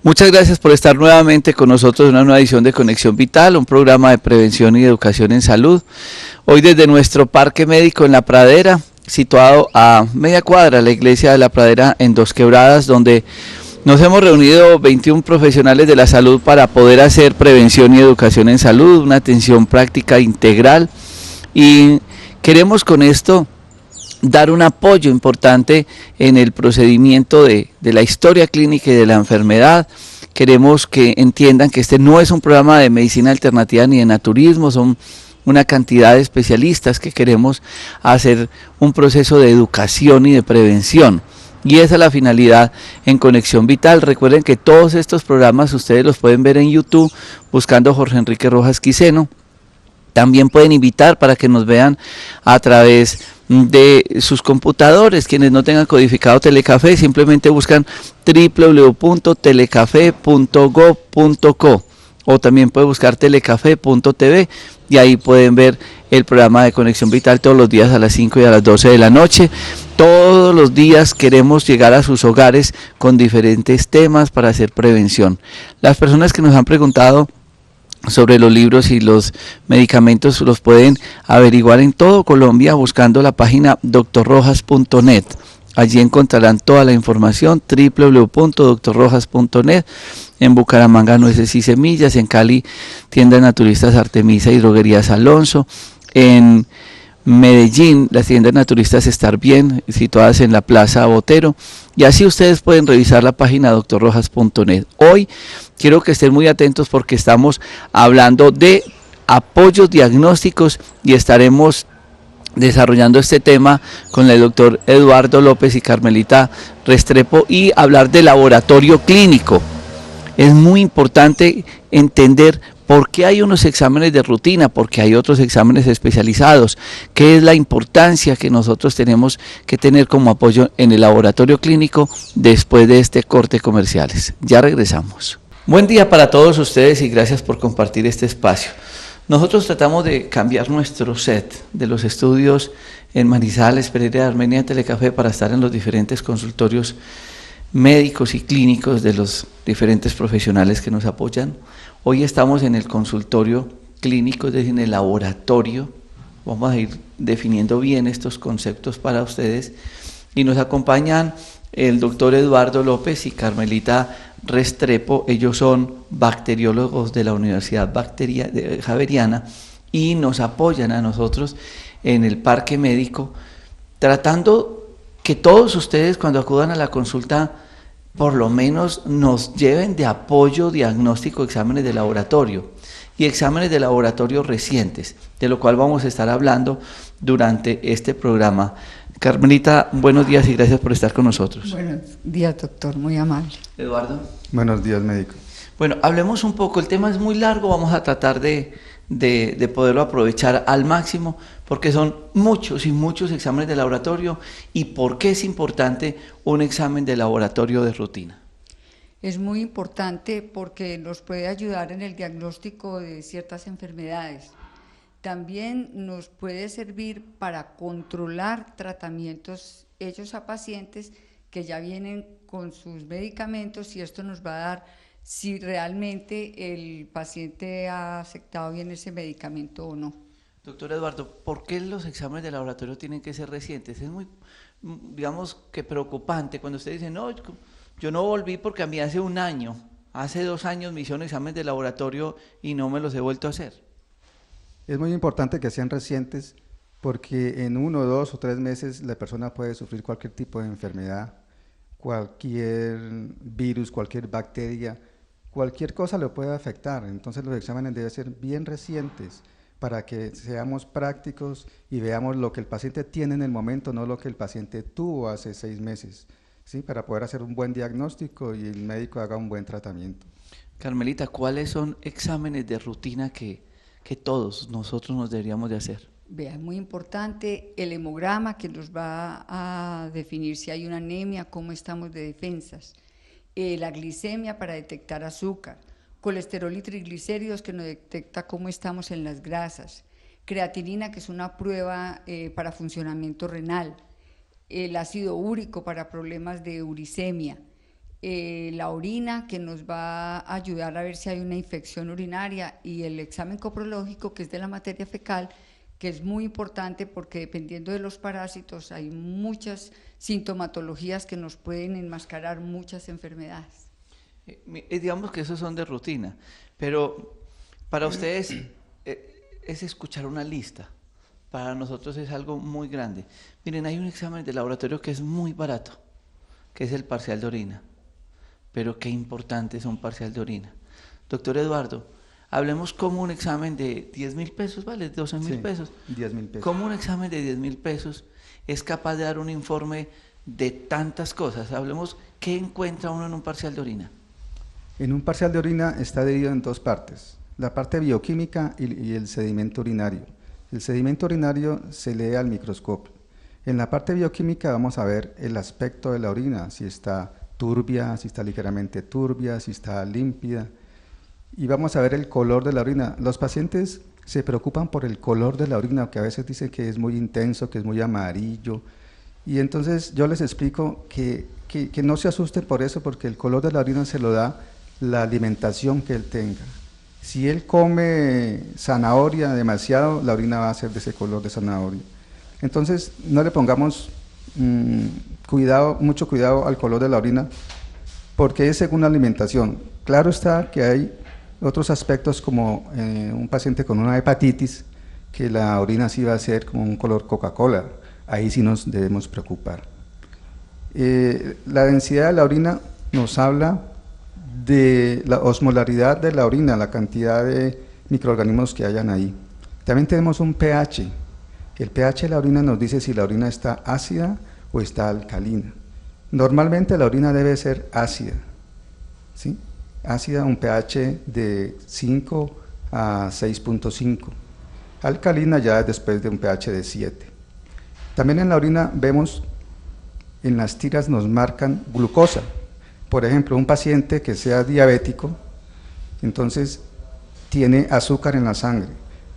Muchas gracias por estar nuevamente con nosotros en una nueva edición de Conexión Vital, un programa de prevención y educación en salud. Hoy desde nuestro parque médico en La Pradera, situado a media cuadra de la iglesia de La Pradera en Dos Quebradas, donde nos hemos reunido 21 profesionales de la salud para poder hacer prevención y educación en salud, una atención práctica integral, y queremos con esto dar un apoyo importante en el procedimiento de la historia clínica y de la enfermedad. Queremos que entiendan que este no es un programa de medicina alternativa ni de naturismo, son una cantidad de especialistas que queremos hacer un proceso de educación y de prevención. Y esa es la finalidad en Conexión Vital. Recuerden que todos estos programas ustedes los pueden ver en YouTube buscando Jorge Enrique Rojas Quiseno. También pueden invitar para que nos vean a través de sus computadores. Quienes no tengan codificado Telecafé, simplemente buscan www.telecafé.gov.co o también pueden buscar telecafé.tv y ahí pueden ver el programa de Conexión Vital todos los días a las 5 y a las 12 de la noche. Todos los días queremos llegar a sus hogares con diferentes temas para hacer prevención. Las personas que nos han preguntado sobre los libros y los medicamentos los pueden averiguar en todo Colombia buscando la página drrojas.net. Allí encontrarán toda la información, www.drrojas.net. En Bucaramanga, Nueces y Semillas. En Cali, Tiendas Naturistas Artemisa y Droguerías Alonso. En Medellín, las tiendas naturistas Estar Bien, situadas en la Plaza Botero, y así ustedes pueden revisar la página drrojas.net. Hoy quiero que estén muy atentos porque estamos hablando de apoyos diagnósticos y estaremos desarrollando este tema con el doctor Eduardo López y Carmelita Restrepo y hablar de laboratorio clínico. Es muy importante entender por qué hay unos exámenes de rutina, porque hay otros exámenes especializados, qué es la importancia que nosotros tenemos que tener como apoyo en el laboratorio clínico después de este corte comerciales. Ya regresamos. Buen día para todos ustedes y gracias por compartir este espacio. Nosotros tratamos de cambiar nuestro set de los estudios en Manizales, Pereira, Armenia, Telecafé para estar en los diferentes consultorios médicos y clínicos de los diferentes profesionales que nos apoyan. Hoy estamos en el consultorio clínico, es decir, en el laboratorio. Vamos a ir definiendo bien estos conceptos para ustedes y nos acompañan el doctor Eduardo López y Carmelita Restrepo. Ellos son bacteriólogos de la Universidad Javeriana y nos apoyan a nosotros en el parque médico, tratando que todos ustedes cuando acudan a la consulta por lo menos nos lleven de apoyo diagnóstico exámenes de laboratorio y exámenes de laboratorio recientes, de lo cual vamos a estar hablando durante este programa. Carmelita, buenos días y gracias por estar con nosotros. Buenos días, doctor, muy amable. Eduardo. Buenos días, médico. Bueno, hablemos un poco, el tema es muy largo, vamos a tratar de poderlo aprovechar al máximo, porque son muchos y muchos exámenes de laboratorio. ¿Y por qué es importante un examen de laboratorio de rutina? Es muy importante porque nos puede ayudar en el diagnóstico de ciertas enfermedades. También nos puede servir para controlar tratamientos hechos a pacientes que ya vienen con sus medicamentos y esto nos va a dar si realmente el paciente ha aceptado bien ese medicamento o no. Doctor Eduardo, ¿por qué los exámenes de laboratorio tienen que ser recientes? Es muy, digamos que preocupante cuando usted dice, no, yo no volví porque a mí hace un año, hace 2 años me hicieron exámenes de laboratorio y no me los he vuelto a hacer. Es muy importante que sean recientes porque en 1, 2 o 3 meses la persona puede sufrir cualquier tipo de enfermedad, cualquier virus, cualquier bacteria, cualquier cosa le puede afectar. Entonces los exámenes deben ser bien recientes para que seamos prácticos y veamos lo que el paciente tiene en el momento, no lo que el paciente tuvo hace 6 meses, ¿sí? Para poder hacer un buen diagnóstico y el médico haga un buen tratamiento. Carmelita, ¿cuáles son exámenes de rutina que todos nosotros nos deberíamos de hacer? Vea, es muy importante el hemograma que nos va a definir si hay una anemia, cómo estamos de defensas, la glicemia para detectar azúcar, colesterol y triglicéridos que nos detecta cómo estamos en las grasas, creatinina que es una prueba para funcionamiento renal, el ácido úrico para problemas de uricemia, la orina, que nos va a ayudar a ver si hay una infección urinaria, y el examen coprológico, que es de la materia fecal, que es muy importante porque dependiendo de los parásitos hay muchas sintomatologías que nos pueden enmascarar muchas enfermedades. Digamos que esos son de rutina, pero para ustedes es escuchar una lista. Para nosotros es algo muy grande. Miren, hay un examen de laboratorio que es muy barato, que es el parcial de orina. Pero qué importante es un parcial de orina. Doctor Eduardo, hablemos cómo un examen de 10.000 pesos, ¿vale? 12.000 pesos. 10.000 pesos. Cómo un examen de 10.000 pesos es capaz de dar un informe de tantas cosas. Hablemos, ¿qué encuentra uno en un parcial de orina? En un parcial de orina está dividido en dos partes, la parte bioquímica y el sedimento urinario. El sedimento urinario se lee al microscopio. En la parte bioquímica vamos a ver el aspecto de la orina, si está turbia, si está ligeramente turbia, si está límpida, y vamos a ver el color de la orina. Los pacientes se preocupan por el color de la orina, que a veces dicen que es muy intenso, que es muy amarillo, y entonces yo les explico que no se asusten por eso, porque el color de la orina se lo da la alimentación que él tenga. Si él come zanahoria demasiado, la orina va a ser de ese color de zanahoria. Entonces no le pongamos mucho cuidado al color de la orina, porque es según la alimentación. Claro está que hay otros aspectos como un paciente con una hepatitis, que la orina sí va a ser como un color Coca-Cola, ahí sí nos debemos preocupar. La densidad de la orina nos habla de la osmolaridad de la orina, la cantidad de microorganismos que hayan ahí. También tenemos un pH. El pH de la orina nos dice si la orina está ácida o está alcalina. Normalmente la orina debe ser ácida, ¿sí? Ácida, un pH de 5 a 6.5. Alcalina ya es después de un pH de 7. También en la orina vemos, en las tiras nos marcan glucosa. Por ejemplo, un paciente que sea diabético, entonces tiene azúcar en la sangre.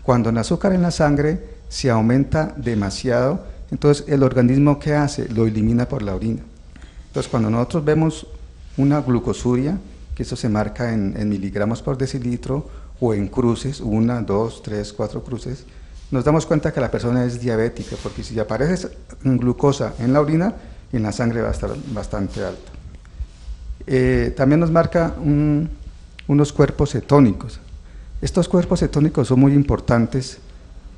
Cuando el azúcar en la sangre se aumenta demasiado, entonces el organismo, ¿qué hace? Lo elimina por la orina. Entonces cuando nosotros vemos una glucosuria, que eso se marca en miligramos por decilitro o en cruces, 1, 2, 3, 4 cruces, nos damos cuenta que la persona es diabética, porque si aparece glucosa en la orina, en la sangre va a estar bastante alta. También nos marca unos cuerpos cetónicos. Estos cuerpos cetónicos son muy importantes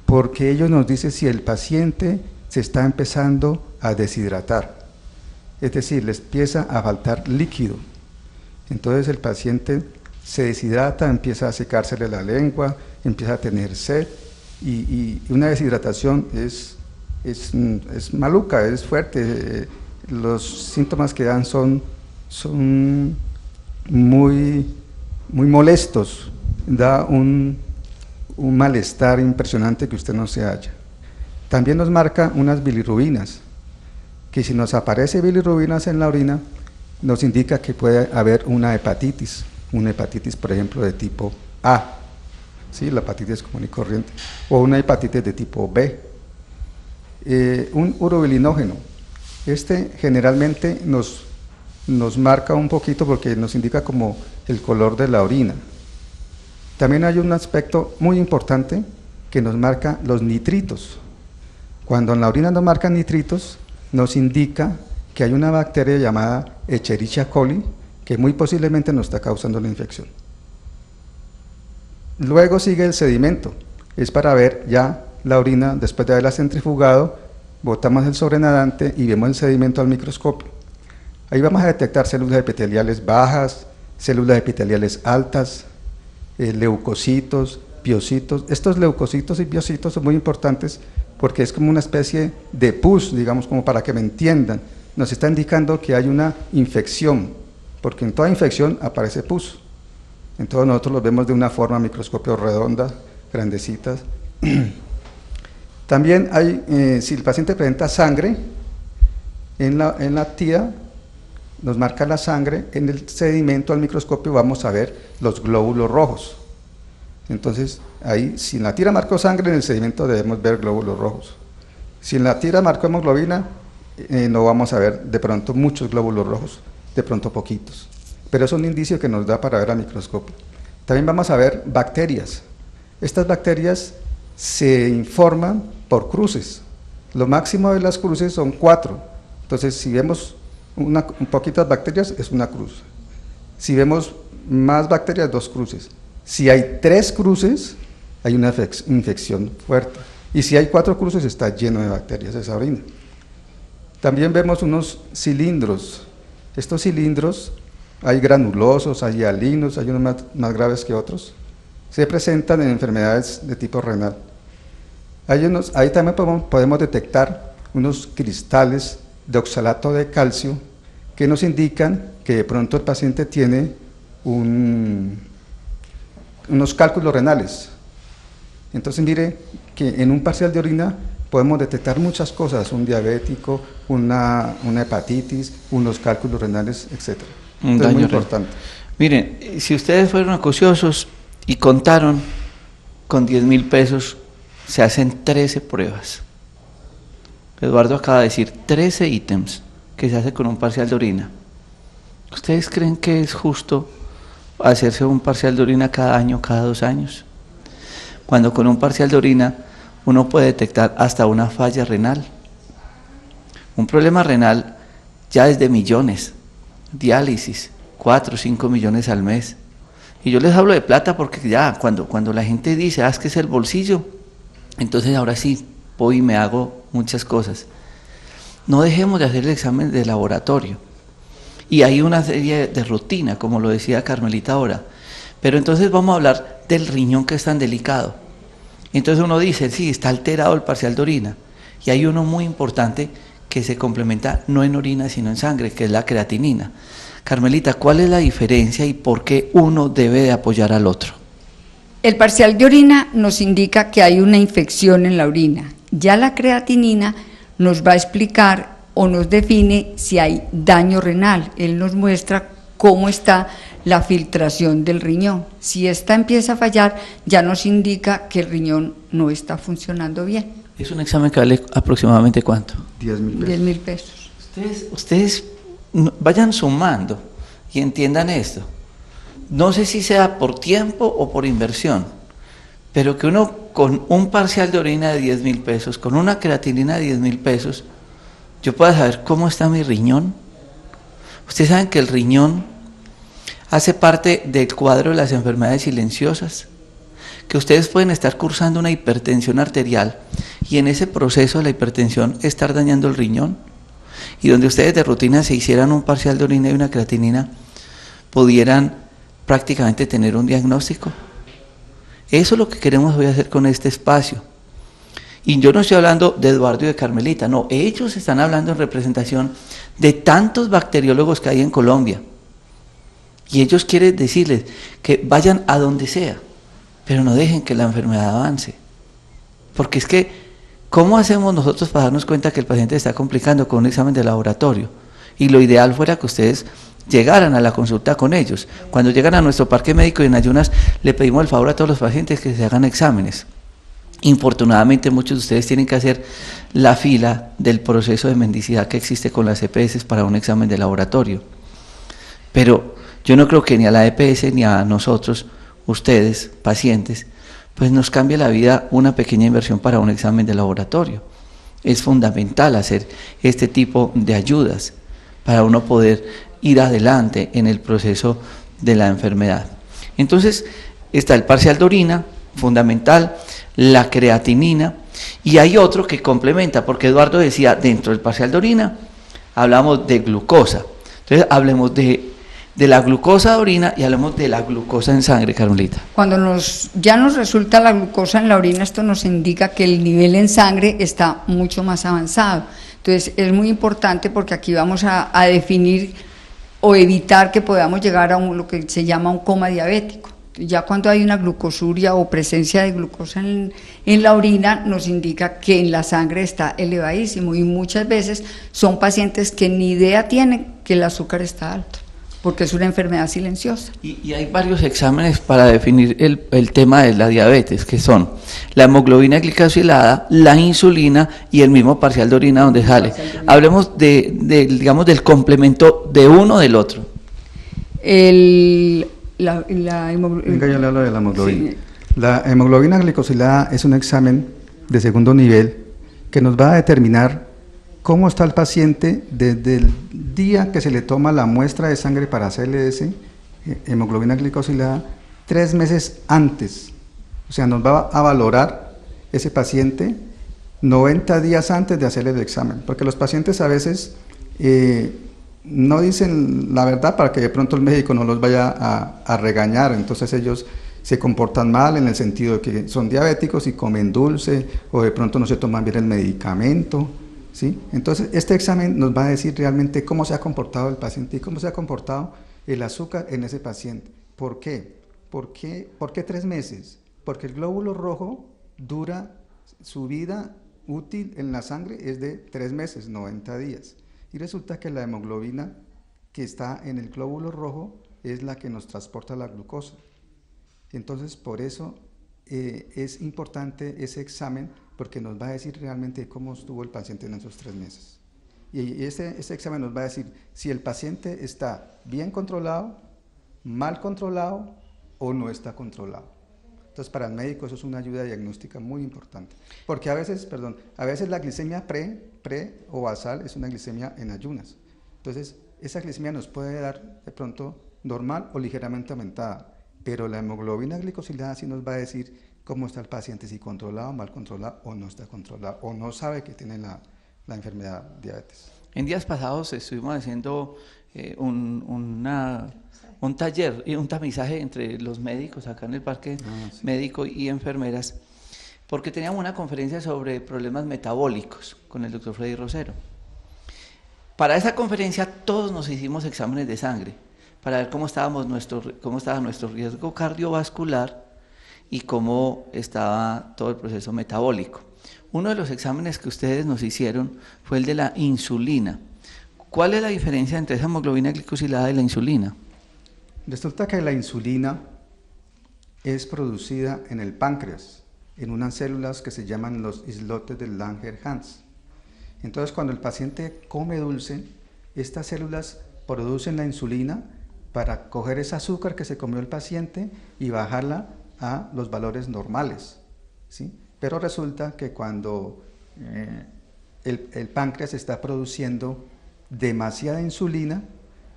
porque ellos nos dicen si el paciente se está empezando a deshidratar, es decir, les empieza a faltar líquido. Entonces el paciente se deshidrata, empieza a secársele la lengua, empieza a tener sed, y una deshidratación es maluca, es fuerte. Los síntomas que dan son muy molestos, da un malestar impresionante que usted no se halla. También nos marca unas bilirrubinas, que si nos aparece bilirrubinas en la orina, nos indica que puede haber una hepatitis por ejemplo de tipo A, ¿sí? La hepatitis común y corriente, o una hepatitis de tipo B. Un urobilinógeno, generalmente nos marca un poquito porque nos indica como el color de la orina. También hay un aspecto muy importante que nos marca los nitritos. Cuando en la orina nos marcan nitritos, nos indica que hay una bacteria llamada Escherichia coli que muy posiblemente nos está causando la infección. Luego sigue el sedimento, es para ver ya la orina después de haberla centrifugado, botamos el sobrenadante y vemos el sedimento al microscopio. Ahí vamos a detectar células epiteliales bajas, células epiteliales altas, leucocitos, piocitos. Estos leucocitos y piocitos son muy importantes porque es como una especie de pus, digamos, como para que me entiendan. Nos está indicando que hay una infección, porque en toda infección aparece pus. Entonces nosotros los vemos de una forma microscopio redonda, grandecitas. También hay, si el paciente presenta sangre en la tira, nos marca la sangre, en el sedimento al microscopio vamos a ver los glóbulos rojos. Entonces, ahí, si en la tira marcó sangre, en el sedimento debemos ver glóbulos rojos. Si en la tira marcó hemoglobina, no vamos a ver de pronto muchos glóbulos rojos. de pronto poquitos. Pero es un indicio que nos da para ver al microscopio. También vamos a ver bacterias. Estas bacterias se informan por cruces. Lo máximo de las cruces son 4. Entonces, si vemos un poquitas bacterias, es una cruz. Si vemos más bacterias, 2 cruces. Si hay 3 cruces, hay una infección fuerte. Y si hay 4 cruces, está lleno de bacterias esa orina. También vemos unos cilindros. Estos cilindros, hay granulosos, hay hialinos, hay unos más graves que otros. Se presentan en enfermedades de tipo renal. Ahí también podemos detectar unos cristales de oxalato de calcio que nos indican que de pronto el paciente tiene unos cálculos renales. Entonces mire que en un parcial de orina podemos detectar muchas cosas, un diabético, una hepatitis, unos cálculos renales, etc. Un daño es muy importante. Miren, si ustedes fueron acuciosos y contaron con 10.000 pesos, se hacen 13 pruebas. Eduardo acaba de decir 13 ítems que se hace con un parcial de orina. ¿Ustedes creen que es justo hacerse un parcial de orina cada año, cada 2 años? Cuando con un parcial de orina uno puede detectar hasta una falla renal. Un problema renal ya es de millones, diálisis, 4 o 5 millones al mes. Y yo les hablo de plata porque ya cuando la gente dice, es que es el bolsillo, entonces ahora sí, voy y me hago muchas cosas. No dejemos de hacer el examen de laboratorio. Y hay una serie de rutina, como lo decía Carmelita ahora. Pero entonces vamos a hablar del riñón, que es tan delicado. Entonces uno dice, sí, está alterado el parcial de orina. Y hay uno muy importante que se complementa no en orina, sino en sangre, que es la creatinina. Carmelita, ¿cuál es la diferencia y por qué uno debe de apoyar al otro? El parcial de orina nos indica que hay una infección en la orina. Ya la creatinina nos va a explicar o nos define si hay daño renal. Él nos muestra cómo está la filtración del riñón. Si esta empieza a fallar, ya nos indica que el riñón no está funcionando bien. Es un examen que vale aproximadamente ¿cuánto? 10.000 pesos. 10.000 pesos. Ustedes vayan sumando y entiendan esto. No sé si sea por tiempo o por inversión, pero que uno con un parcial de orina de 10.000 pesos, con una creatinina de 10.000 pesos, yo pueda saber cómo está mi riñón. Ustedes saben que el riñón hace parte del cuadro de las enfermedades silenciosas, que ustedes pueden estar cursando una hipertensión arterial y en ese proceso de la hipertensión estar dañando el riñón, y donde ustedes de rutina se hicieran un parcial de orina y una creatinina, pudieran prácticamente tener un diagnóstico. Eso es lo que queremos hoy hacer con este espacio. Y yo no estoy hablando de Eduardo y de Carmelita, no, ellos están hablando en representación de tantos bacteriólogos que hay en Colombia. Y ellos quieren decirles que vayan a donde sea, pero no dejen que la enfermedad avance. Porque es que, ¿cómo hacemos nosotros para darnos cuenta que el paciente está complicando con un examen de laboratorio? Y lo ideal fuera que ustedes llegaran a la consulta con ellos. Cuando llegan a nuestro parque médico y en ayunas, le pedimos el favor a todos los pacientes que se hagan exámenes. Infortunadamente muchos de ustedes tienen que hacer la fila del proceso de mendicidad que existe con las EPS para un examen de laboratorio. Pero yo no creo que ni a la EPS ni a nosotros, ustedes, pacientes, pues nos cambie la vida una pequeña inversión para un examen de laboratorio. Es fundamental hacer este tipo de ayudas para uno poder ir adelante en el proceso de la enfermedad. Entonces está el parcial de orina, fundamental, la creatinina, y hay otro que complementa, porque Eduardo decía, dentro del parcial de orina hablamos de glucosa. Entonces hablemos de la glucosa de orina y hablemos de la glucosa en sangre, Carmelita. Cuando ya nos resulta la glucosa en la orina, esto nos indica que el nivel en sangre está mucho más avanzado. Entonces es muy importante porque aquí vamos a definir o evitar que podamos llegar a lo que se llama un coma diabético. Ya cuando hay una glucosuria o presencia de glucosa en la orina, nos indica que en la sangre está elevadísimo, y muchas veces son pacientes que ni idea tienen que el azúcar está alto. porque es una enfermedad silenciosa. Y hay varios exámenes para definir el tema de la diabetes, que son la hemoglobina glicosilada, la insulina y el mismo parcial de orina donde sale. Hablemos digamos, del complemento de uno del otro. La hemoglobina. Venga, yo le hablo de la hemoglobina. Sí. La hemoglobina glicosilada es un examen de segundo nivel que nos va a determinar cómo está el paciente desde el día que se le toma la muestra de sangre para CLS, hemoglobina glicosilada, 3 meses antes. O sea, nos va a valorar ese paciente 90 días antes de hacerle el examen, porque los pacientes a veces no dicen la verdad para que de pronto el médico no los vaya a regañar, entonces ellos se comportan mal en el sentido de que son diabéticos y comen dulce, o de pronto no se toman bien el medicamento, ¿sí? Entonces este examen nos va a decir realmente cómo se ha comportado el paciente y cómo se ha comportado el azúcar en ese paciente. ¿Por qué? ¿Por qué 3 meses? Porque el glóbulo rojo dura, su vida útil en la sangre es de 3 meses, 90 días. Y resulta que la hemoglobina que está en el glóbulo rojo es la que nos transporta la glucosa. Entonces, por eso es importante ese examen, porque nos va a decir realmente cómo estuvo el paciente en esos 3 meses. Y ese examen nos va a decir si el paciente está bien controlado, mal controlado o no está controlado. Entonces, para el médico eso es una ayuda diagnóstica muy importante, porque a veces la glicemia pre o basal es una glicemia en ayunas. Entonces, esa glicemia nos puede dar de pronto normal o ligeramente aumentada, pero la hemoglobina glicosilada sí nos va a decir cómo está el paciente, si controlado, mal controlado o no está controlado, o no sabe que tiene la enfermedad diabetes. En días pasados estuvimos haciendo un taller y un tamizaje entre los médicos acá en el parque médico y enfermeras, porque teníamos una conferencia sobre problemas metabólicos con el doctor Freddy Rosero. Para esa conferencia todos nos hicimos exámenes de sangre para ver cómo estaba nuestro riesgo cardiovascular y cómo estaba todo el proceso metabólico. Uno de los exámenes que ustedes nos hicieron fue el de la insulina. ¿Cuál es la diferencia entre esa hemoglobina glicosilada y la insulina? Resulta que la insulina es producida en el páncreas, en unas células que se llaman los islotes del Langerhans. Entonces, cuando el paciente come dulce, estas células producen la insulina para coger ese azúcar que se comió el paciente y bajarla a los valores normales, ¿sí? Pero resulta que cuando el páncreas está produciendo demasiada insulina,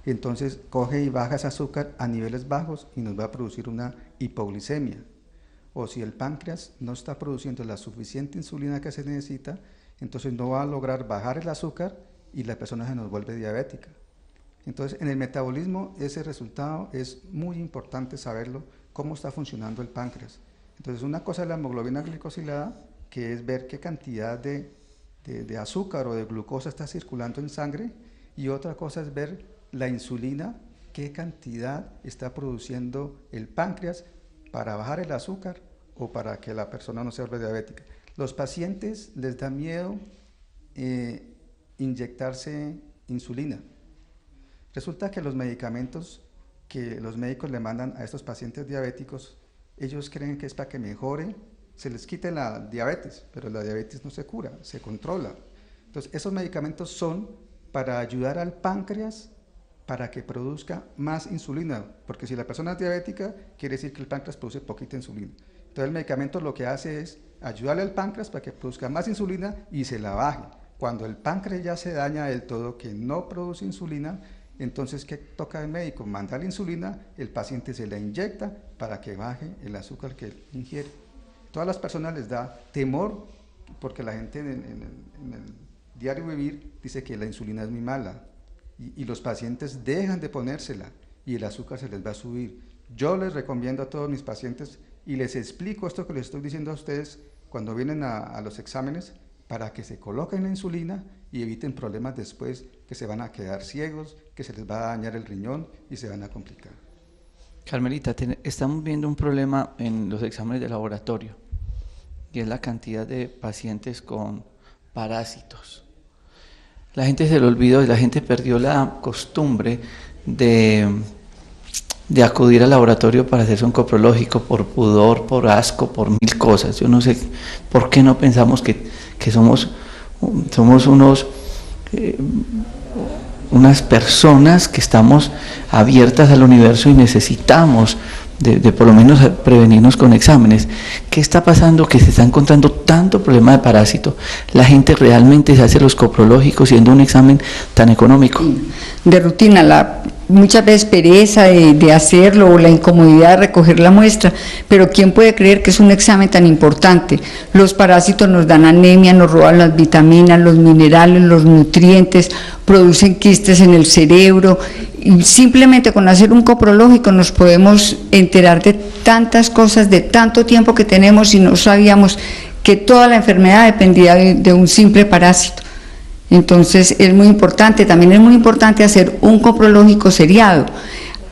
entonces coge y baja ese azúcar a niveles bajos y nos va a producir una hipoglicemia. O si el páncreas no está produciendo la suficiente insulina que se necesita, entonces no va a lograr bajar el azúcar y la persona se nos vuelve diabética. Entonces, en el metabolismo ese resultado es muy importante saberlo, cómo está funcionando el páncreas. Entonces, una cosa es la hemoglobina glicosilada, que es ver qué cantidad de azúcar o de glucosa está circulando en sangre, y otra cosa es ver la insulina, qué cantidad está produciendo el páncreas para bajar el azúcar o para que la persona no se vuelva diabética. Los pacientes les da miedo inyectarse insulina. Resulta que los medicamentos que los médicos le mandan a estos pacientes diabéticos, ellos creen que es para que mejore, se les quite la diabetes, pero la diabetes no se cura, se controla. Entonces, esos medicamentos son para ayudar al páncreas para que produzca más insulina, porque si la persona es diabética, quiere decir que el páncreas produce poquita insulina. Entonces, el medicamento lo que hace es ayudarle al páncreas para que produzca más insulina y se la baje. Cuando el páncreas ya se daña del todo, que no produce insulina, entonces, ¿qué toca el médico? Manda la insulina, el paciente se la inyecta para que baje el azúcar que él ingiere. Todas las personas les da temor, porque la gente en el diario vivir dice que la insulina es muy mala, y los pacientes dejan de ponérsela y el azúcar se les va a subir. Yo les recomiendo a todos mis pacientes y les explico esto que les estoy diciendo a ustedes cuando vienen a los exámenes, para que se coloquen la insulina y eviten problemas después, que se van a quedar ciegos, que se les va a dañar el riñón y se van a complicar. Carmelita, estamos viendo un problema en los exámenes de laboratorio, y es la cantidad de pacientes con parásitos. La gente se le olvidó, la gente perdió la costumbre de acudir al laboratorio para hacerse un coprológico por pudor, por asco, por mil cosas. Yo no sé por qué no pensamos que somos unas personas que estamos abiertas al universo y necesitamos de por lo menos prevenirnos con exámenes. ¿Qué está pasando? Que se está encontrando tanto problema de parásito. La gente realmente se hace los coprológicos siendo un examen tan económico. De rutina, muchas veces pereza de hacerlo o la incomodidad de recoger la muestra, pero ¿quién puede creer que es un examen tan importante? Los parásitos nos dan anemia, nos roban las vitaminas, los minerales, los nutrientes, producen quistes en el cerebro, y simplemente con hacer un coprológico nos podemos enterar de tantas cosas, de tanto tiempo que tenemos y no sabíamos que toda la enfermedad dependía de un simple parásito. Entonces es muy importante, también es muy importante hacer un coprológico seriado,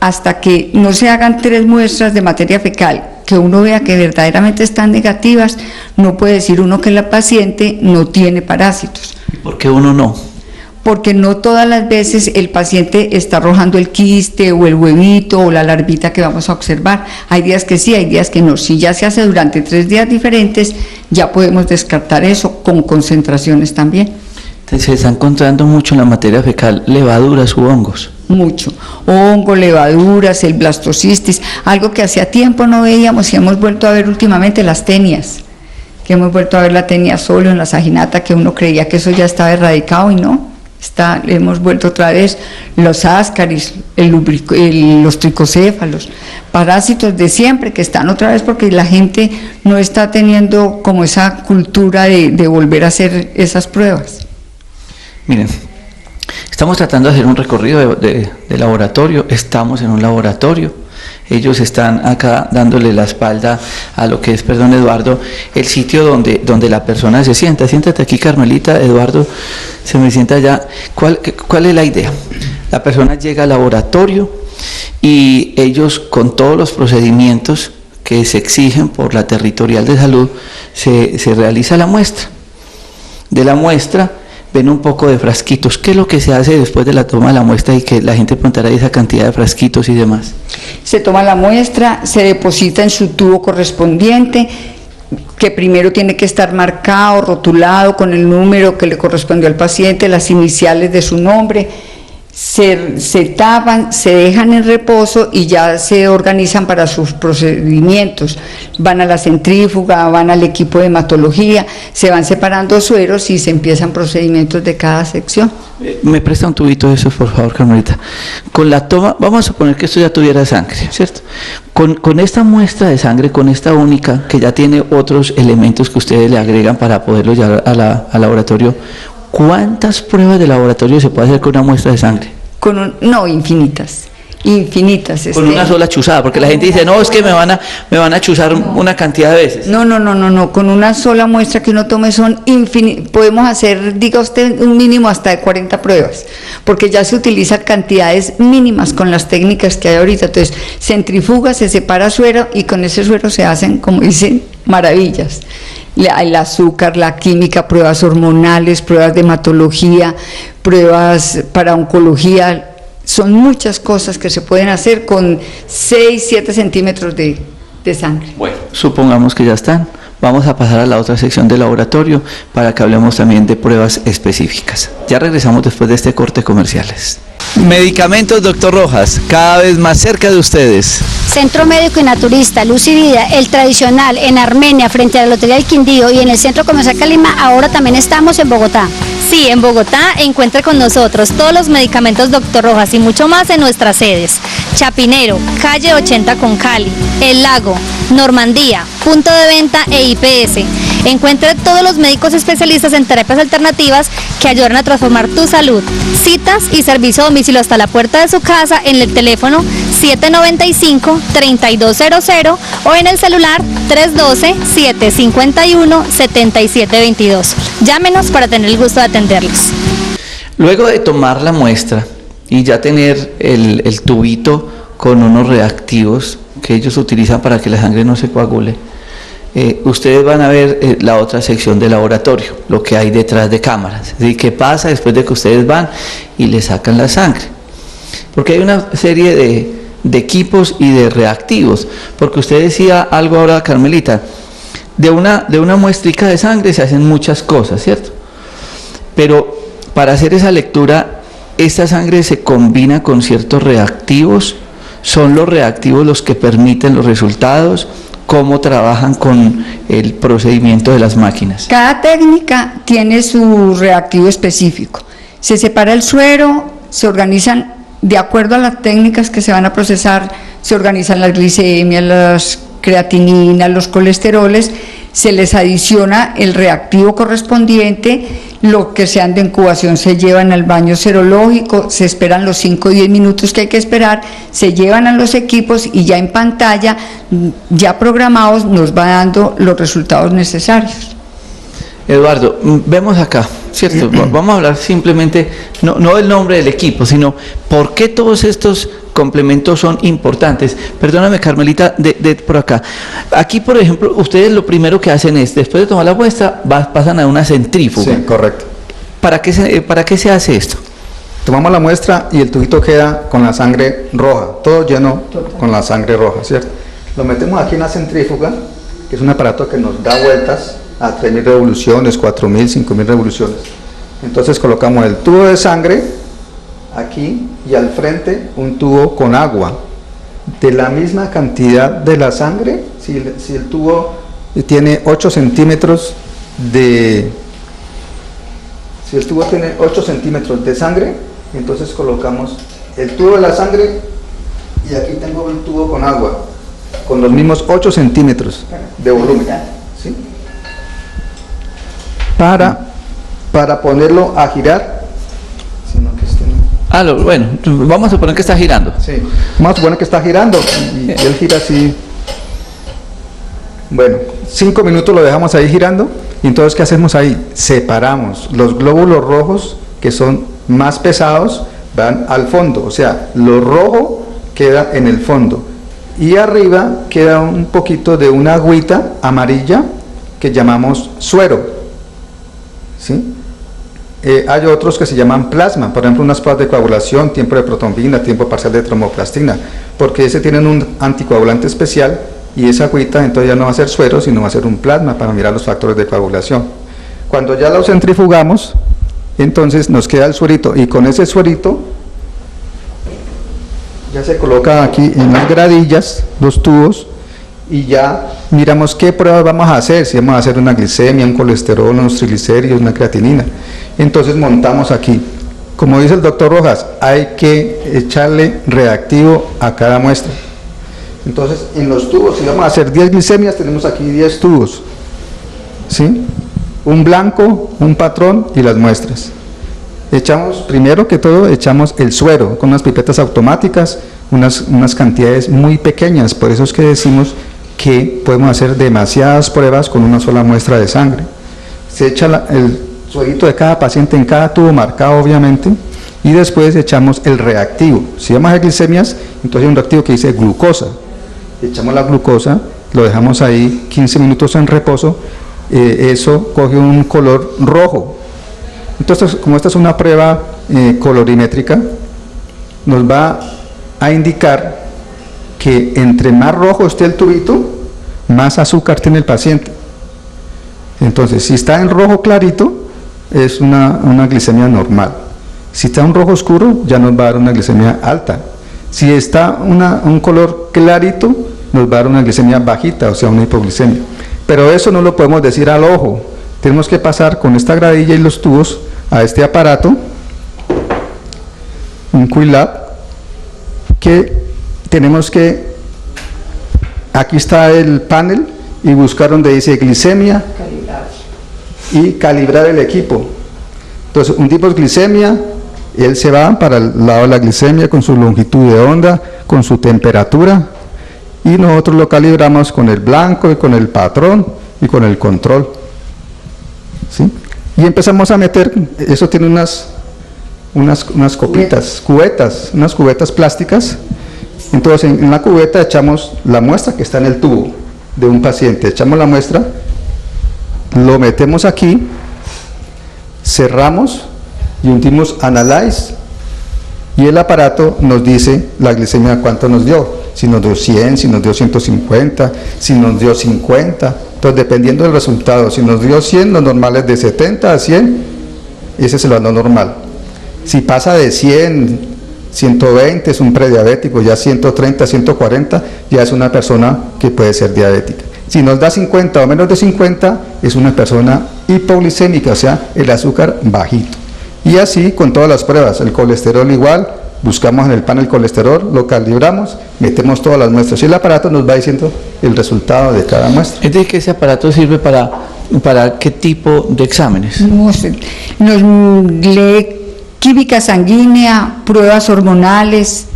hasta que no se hagan 3 muestras de materia fecal, que uno vea que verdaderamente están negativas, no puede decir uno que la paciente no tiene parásitos. ¿Por qué uno no? Porque no todas las veces el paciente está arrojando el quiste o el huevito o la larvita que vamos a observar. Hay días que sí, hay días que no. Si ya se hace durante 3 días diferentes, ya podemos descartar eso con concentraciones también. Se está encontrando mucho en la materia fecal levaduras u hongos. Mucho, hongo, levaduras, el blastocistis, algo que hacía tiempo no veíamos y hemos vuelto a ver últimamente, las tenias, que hemos vuelto a ver la tenia solo en la saginata, que uno creía que eso ya estaba erradicado y no, hemos vuelto otra vez, los ascaris, los tricocéfalos, parásitos de siempre que están otra vez porque la gente no está teniendo como esa cultura de volver a hacer esas pruebas. Miren, estamos tratando de hacer un recorrido de laboratorio, estamos en un laboratorio, ellos están acá dándole la espalda a lo que es, perdón Eduardo, el sitio donde la persona se sienta. Siéntate aquí Carmelita, Eduardo se me sienta allá. ¿Cuál es la idea? La persona llega al laboratorio y ellos con todos los procedimientos que se exigen por la territorial de salud se realiza la muestra. De la muestra ven un poco de frasquitos. ¿Qué es lo que se hace después de la toma de la muestra y que la gente preguntará esa cantidad de frasquitos y demás? Se toma la muestra, se deposita en su tubo correspondiente, que primero tiene que estar marcado, rotulado con el número que le correspondió al paciente, las iniciales de su nombre. Se tapan, se dejan en reposo y ya se organizan para sus procedimientos. Van a la centrífuga, van al equipo de hematología, se van separando sueros y se empiezan procedimientos de cada sección. Me presta un tubito de eso, por favor, Carmelita. Con la toma, vamos a suponer que esto ya tuviera sangre, ¿cierto? Con esta muestra de sangre, con esta única, que ya tiene otros elementos que ustedes le agregan para poderlo llevar al laboratorio, ¿cuántas pruebas de laboratorio se puede hacer con una muestra de sangre? No, infinitas. Con una sola chuzada, porque la gente dice, no, es que me van a chuzar una cantidad de veces. No, con una sola muestra que uno tome son infinitas. Podemos hacer, diga usted, un mínimo hasta de 40 pruebas, porque ya se utilizan cantidades mínimas con las técnicas que hay ahorita. Entonces, centrifuga, se separa suero y con ese suero se hacen, como dicen, maravillas. El azúcar, la química, pruebas hormonales, pruebas de hematología, pruebas para oncología. Son muchas cosas que se pueden hacer con 6-7 centímetros de sangre. Bueno, supongamos que ya están. Vamos a pasar a la otra sección del laboratorio para que hablemos también de pruebas específicas. Ya regresamos después de este corte comerciales. Medicamentos Dr. Rojas, cada vez más cerca de ustedes. Centro Médico y Naturista, Luz y Vida, el tradicional en Armenia, frente a la Lotería del Quindío, y en el Centro Comercial Calima. Ahora también estamos en Bogotá. Sí, en Bogotá encuentre con nosotros todos los medicamentos Dr. Rojas y mucho más en nuestras sedes: Chapinero, calle 80 con Cali, El Lago, Normandía, punto de venta e IPS. Encuentre todos los médicos especialistas en terapias alternativas que ayudan a transformar tu salud. Citas y servicio a domicilio hasta la puerta de su casa en el teléfono 795-3200 o en el celular 312-751-7722. Llámenos para tener el gusto de atenderlos. Luego de tomar la muestra y ya tener el tubito con unos reactivos que ellos utilizan para que la sangre no se coagule, ustedes van a ver la otra sección del laboratorio, lo que hay detrás de cámaras. ¿Sí? ¿Qué pasa después de que ustedes van y le sacan la sangre? porque hay una serie de equipos y de reactivos, porque usted decía algo ahora, Carmelita, de una muestrica de sangre se hacen muchas cosas, ¿cierto? Pero para hacer esa lectura, esta sangre se combina con ciertos reactivos, son los reactivos los que permiten los resultados, cómo trabajan con el procedimiento de las máquinas. Cada técnica tiene su reactivo específico. Se separa el suero, se organizan de acuerdo a las técnicas que se van a procesar, se organizan las glicemias, las creatininas, los colesteroles, se les adiciona el reactivo correspondiente, lo que sean de incubación se llevan al baño serológico, se esperan los 5 o 10 minutos que hay que esperar, se llevan a los equipos y ya en pantalla, ya programados, nos va dando los resultados necesarios. Eduardo, vemos acá, ¿cierto? Vamos a hablar simplemente, no del nombre del equipo, sino por qué todos estos complementos son importantes. Perdóname, Carmelita, de por acá. Aquí, por ejemplo, ustedes lo primero que hacen es, después de tomar la muestra, pasan a una centrífuga. Sí, correcto. ¿Para qué se hace esto? Tomamos la muestra y el tubito queda con la sangre roja, todo lleno con la sangre roja, ¿cierto? Lo metemos aquí en la centrífuga, que es un aparato que nos da vueltas a 3.000 revoluciones, 4.000, 5.000 revoluciones. Entonces colocamos el tubo de sangre aquí y al frente un tubo con agua de la misma cantidad de la sangre. Si el tubo tiene 8 centímetros de sangre, entonces colocamos el tubo de la sangre y aquí tengo el tubo con agua con los mismos 8 centímetros de volumen, ¿sí? Para ponerlo a girar, sino que bueno, vamos a suponer que está girando. Sí, vamos a suponer que está girando y él gira así. Bueno, 5 minutos lo dejamos ahí girando y entonces ¿qué hacemos ahí? Separamos los glóbulos rojos que son más pesados, van al fondo, o sea, lo rojo queda en el fondo y arriba queda un poquito de una agüita amarilla que llamamos suero, ¿sí? Hay otros que se llaman plasma, por ejemplo unas pruebas de coagulación, tiempo de protrombina, tiempo parcial de tromboplastina, porque ese tienen un anticoagulante especial y esa agüita entonces ya no va a ser suero, sino va a ser un plasma para mirar los factores de coagulación. Cuando ya lo centrifugamos, entonces nos queda el suerito y con ese suerito ya se coloca aquí en las gradillas los tubos y ya miramos qué pruebas vamos a hacer, si vamos a hacer una glicemia, un colesterol, unos triglicéridos, una creatinina. Entonces montamos aquí. Como dice el doctor Rojas, hay que echarle reactivo a cada muestra. Entonces en los tubos, si vamos a hacer 10 glicemias, tenemos aquí 10 tubos, ¿sí? Un blanco, un patrón y las muestras. Echamos, primero que todo, echamos el suero con unas pipetas automáticas, unas cantidades muy pequeñas, por eso es que decimos que podemos hacer demasiadas pruebas con una sola muestra de sangre. Se echa el suerito de cada paciente en cada tubo marcado obviamente y después echamos el reactivo. Si vamos a hacer glicemias, entonces hay un reactivo que dice glucosa. Echamos la glucosa, lo dejamos ahí 15 minutos en reposo, eso coge un color rojo. Entonces, como esta es una prueba colorimétrica, nos va a indicar que entre más rojo esté el tubito, más azúcar tiene el paciente. Entonces, si está en rojo clarito, es una glicemia normal. Si está en rojo oscuro, ya nos va a dar una glicemia alta. Si está un color clarito, nos va a dar una glicemia bajita, o sea, una hipoglicemia. Pero eso no lo podemos decir al ojo. Tenemos que pasar con esta gradilla y los tubos a este aparato, un QILab, que tenemos que, aquí está el panel, y buscar donde dice glicemia y calibrar el equipo. Entonces, un tipo de glicemia, él se va para el lado de la glicemia con su longitud de onda, con su temperatura, y nosotros lo calibramos con el blanco y con el patrón y con el control, ¿sí? Y empezamos a meter, eso tiene unas copitas, unas cubetas plásticas. Entonces en la cubeta echamos la muestra que está en el tubo de un paciente, echamos la muestra, lo metemos aquí, cerramos y hundimos Analyze Y el aparato nos dice la glicemia cuánto nos dio, si nos dio 100, si nos dio 150, si nos dio 50. Entonces, dependiendo del resultado, si nos dio 100, lo normal es de 70 a 100, ese es el valor normal. Si pasa de 100, 120 es un prediabético, ya 130, 140 ya es una persona que puede ser diabética. Si nos da 50 o menos de 50 es una persona hipoglicémica, o sea, el azúcar bajito. Y así con todas las pruebas, el colesterol igual, buscamos en el panel colesterol, lo calibramos, metemos todas las muestras y el aparato nos va diciendo el resultado de cada muestra. Es decir, que ese aparato sirve para ¿qué tipo de exámenes? Nos lee química sanguínea, pruebas hormonales,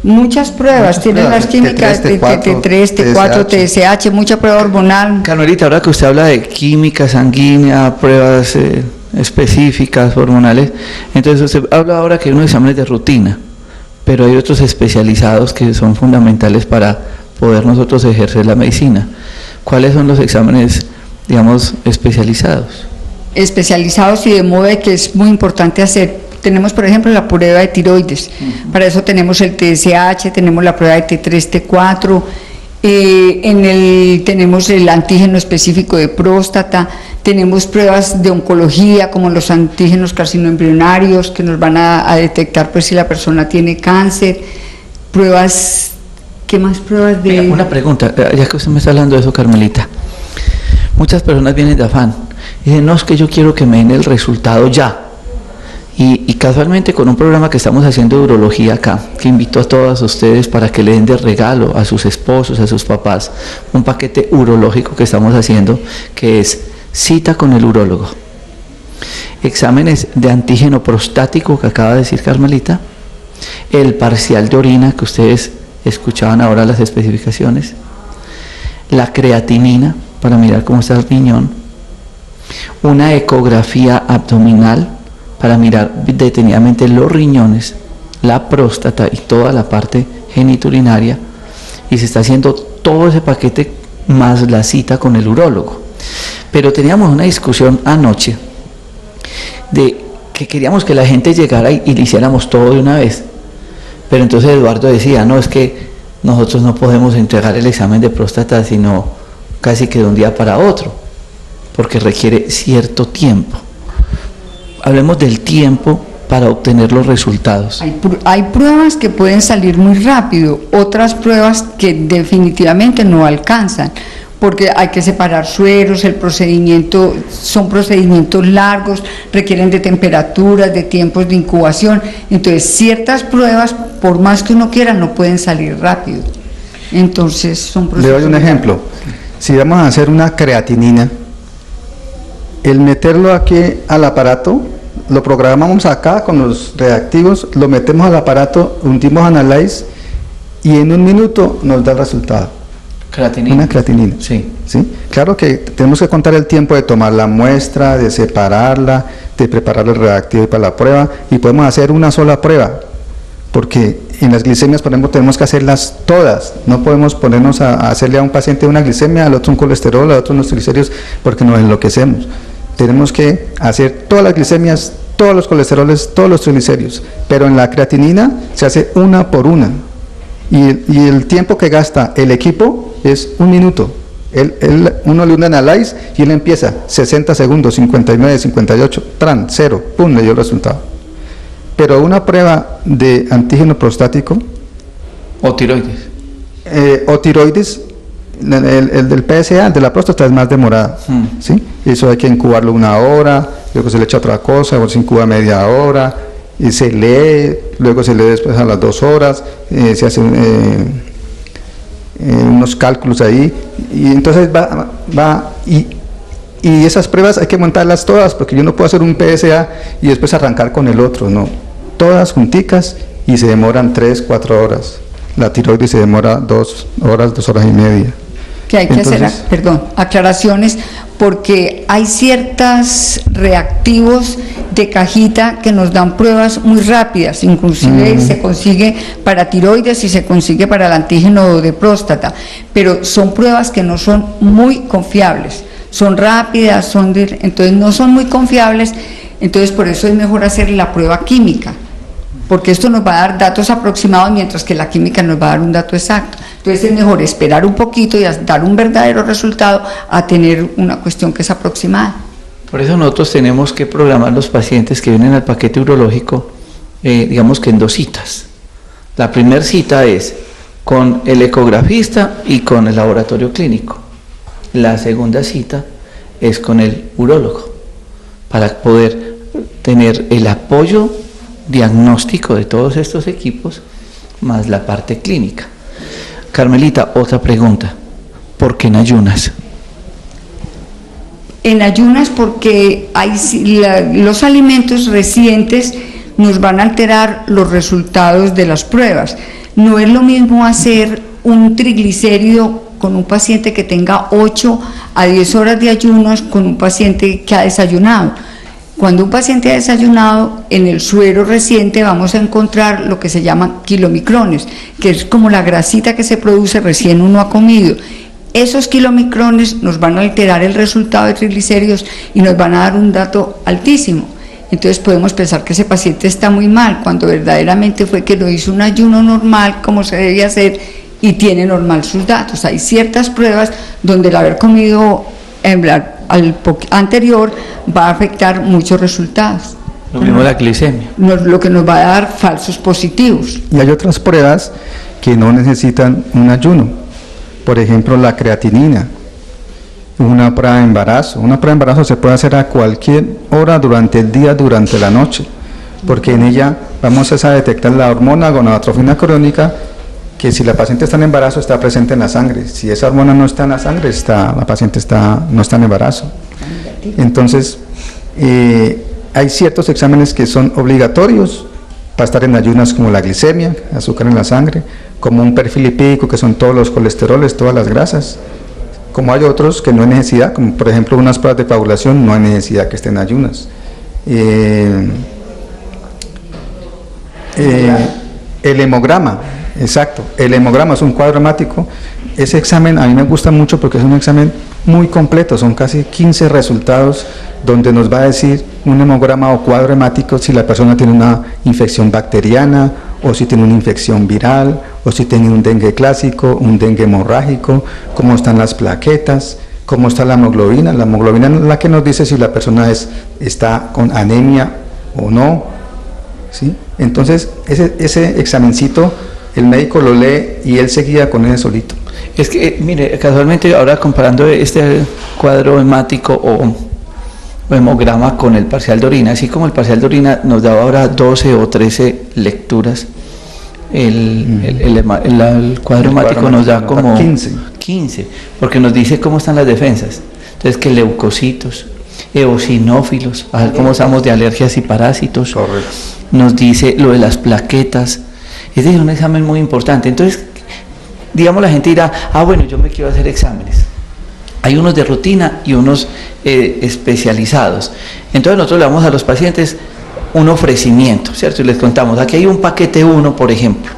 muchas pruebas, tienen las químicas de T3, T4, TSH, mucha prueba hormonal. Carmelita, ahora que usted habla de química sanguínea, pruebas específicas, hormonales, entonces usted habla ahora que hay unos exámenes de rutina, pero hay otros especializados que son fundamentales para poder nosotros ejercer la medicina. ¿Cuáles son los exámenes, digamos, especializados? Especializados y de moda que es muy importante hacer. Tenemos, por ejemplo, la prueba de tiroides, para eso tenemos el TSH, tenemos la prueba de T3, T4, tenemos el antígeno específico de próstata, tenemos pruebas de oncología como los antígenos carcinoembrionarios que nos van a detectar pues si la persona tiene cáncer, pruebas, ¿qué más pruebas de...? Mira, una pregunta, ya que usted me está hablando de eso, Carmelita, muchas personas vienen de afán y dicen, no, es que yo quiero que me den el resultado ya. Y casualmente con un programa que estamos haciendo de urología acá, que invito a todas ustedes para que le den de regalo a sus esposos, a sus papás, un paquete urológico que estamos haciendo, que es cita con el urólogo, exámenes de antígeno prostático que acaba de decir Carmelita, el parcial de orina que ustedes escuchaban ahora las especificaciones, la creatinina para mirar cómo está el riñón, una ecografía abdominal para mirar detenidamente los riñones, la próstata y toda la parte genitourinaria, y se está haciendo todo ese paquete más la cita con el urólogo. Pero teníamos una discusión anoche de que queríamos que la gente llegara y le hiciéramos todo de una vez, pero entonces Eduardo decía, no, es que nosotros no podemos entregar el examen de próstata sino casi que de un día para otro, porque requiere cierto tiempo. Hablemos del tiempo para obtener los resultados. Hay pruebas que pueden salir muy rápido, otras pruebas que definitivamente no alcanzan, porque hay que separar sueros, el procedimiento, son procedimientos largos, requieren de temperaturas, de tiempos de incubación, entonces ciertas pruebas, por más que uno quiera, no pueden salir rápido. Entonces son procesos. Le doy un ejemplo, si vamos a hacer una creatinina, el meterlo aquí al aparato, lo programamos acá con los reactivos, lo metemos al aparato, hundimos Analyze y en un minuto nos da el resultado. Creatinina. Una creatinina. Sí. ¿Sí? Claro que tenemos que contar el tiempo de tomar la muestra, de separarla, de preparar el reactivo para la prueba, y podemos hacer una sola prueba, porque en las glicemias, por ejemplo, tenemos que hacerlas todas, no podemos ponernos a hacerle a un paciente una glicemia, al otro un colesterol, al otro unos triglicéridos, porque nos enloquecemos. Tenemos que hacer todas las glicemias, todos los colesteroles, todos los triglicéridos, pero en la creatinina se hace una por una, y el tiempo que gasta el equipo es un minuto. Uno le une Analyze y él empieza 60 segundos, 59, 58, tran, 0, pum, le dio el resultado. Pero una prueba de antígeno prostático o tiroides, el del PSA, el de la próstata, es más demorada, ¿sí? Eso hay que incubarlo 1 hora, luego se le echa otra cosa, luego se incuba media hora, y se lee, luego se lee después a las 2 horas, se hacen unos cálculos ahí, y entonces y esas pruebas hay que montarlas todas, porque yo no puedo hacer un PSA y después arrancar con el otro, no, todas junticas, y se demoran 3, 4 horas. La tiroides se demora 2 horas, 2 horas y media. Que hay que hacer, aclaraciones, porque hay ciertos reactivos de cajita que nos dan pruebas muy rápidas, inclusive se consigue para tiroides y se consigue para el antígeno de próstata, pero son pruebas que no son muy confiables, son rápidas, entonces no son muy confiables, entonces por eso es mejor hacer la prueba química. porque esto nos va a dar datos aproximados, mientras que la química nos va a dar un dato exacto. Entonces es mejor esperar un poquito y dar un verdadero resultado a tener una cuestión que es aproximada. Por eso nosotros tenemos que programar los pacientes que vienen al paquete urológico, digamos que en 2 citas. La primera cita es con el ecografista y con el laboratorio clínico. La segunda cita es con el urólogo, para poder tener el apoyo diagnóstico de todos estos equipos, más la parte clínica. Carmelita, otra pregunta, ¿por qué en ayunas? En ayunas porque los alimentos recientes nos van a alterar los resultados de las pruebas. No es lo mismo hacer un triglicérido con un paciente que tenga 8 a 10 horas de ayunos con un paciente que ha desayunado. Cuando un paciente ha desayunado, en el suero reciente vamos a encontrar lo que se llama kilomicrones, que es como la grasita que se produce recién uno ha comido. Esos kilomicrones nos van a alterar el resultado de triglicéridos y nos van a dar un dato altísimo. Entonces podemos pensar que ese paciente está muy mal, cuando verdaderamente fue que no hizo un ayuno normal como se debe hacer y tiene normal sus datos. Hay ciertas pruebas donde el haber comido anterior va a afectar muchos resultados. Lo mismo la glicemia. Lo que nos va a dar falsos positivos. Y hay otras pruebas que no necesitan un ayuno. Por ejemplo, la creatinina, una prueba de embarazo. Una prueba de embarazo se puede hacer a cualquier hora durante el día, durante la noche, porque en ella vamos a detectar la hormona gonadotrofina crónica, que si la paciente está en embarazo está presente en la sangre. Si esa hormona no está en la sangre, la paciente no está en embarazo. Entonces, hay ciertos exámenes que son obligatorios para estar en ayunas, como la glicemia, azúcar en la sangre, como un perfil lipídico, que son todos los colesteroles, todas las grasas. Como hay otros que no hay necesidad, como por ejemplo unas pruebas de coagulación, no hay necesidad que estén en ayunas. El hemograma, exacto, el hemograma es un cuadro hemático. Ese examen a mí me gusta mucho porque es un examen muy completo, son casi 15 resultados donde nos va a decir un hemograma o cuadro hemático si la persona tiene una infección bacteriana, o si tiene una infección viral, o si tiene un dengue clásico, un dengue hemorrágico, cómo están las plaquetas, cómo está la hemoglobina. La hemoglobina es la que nos dice si la persona está con anemia o no, ¿sí? Entonces ese examencito el médico lo lee y él se guía con él solito. Es que, mire, casualmente ahora comparando este cuadro hemático o hemograma con el parcial de orina, así como el parcial de orina nos daba ahora 12 o 13 lecturas, el cuadro hemático nos da como 15, porque nos dice cómo están las defensas. Entonces, que leucocitos, eosinófilos, a ver cómo estamos de alergias y parásitos. Correcto. Nos dice lo de las plaquetas. Es decir, un examen muy importante. Entonces, digamos, la gente dirá, bueno, yo me quiero hacer exámenes. Hay unos de rutina y unos especializados. Entonces nosotros le damos a los pacientes un ofrecimiento, ¿cierto? Y les contamos, aquí hay un paquete 1, por ejemplo,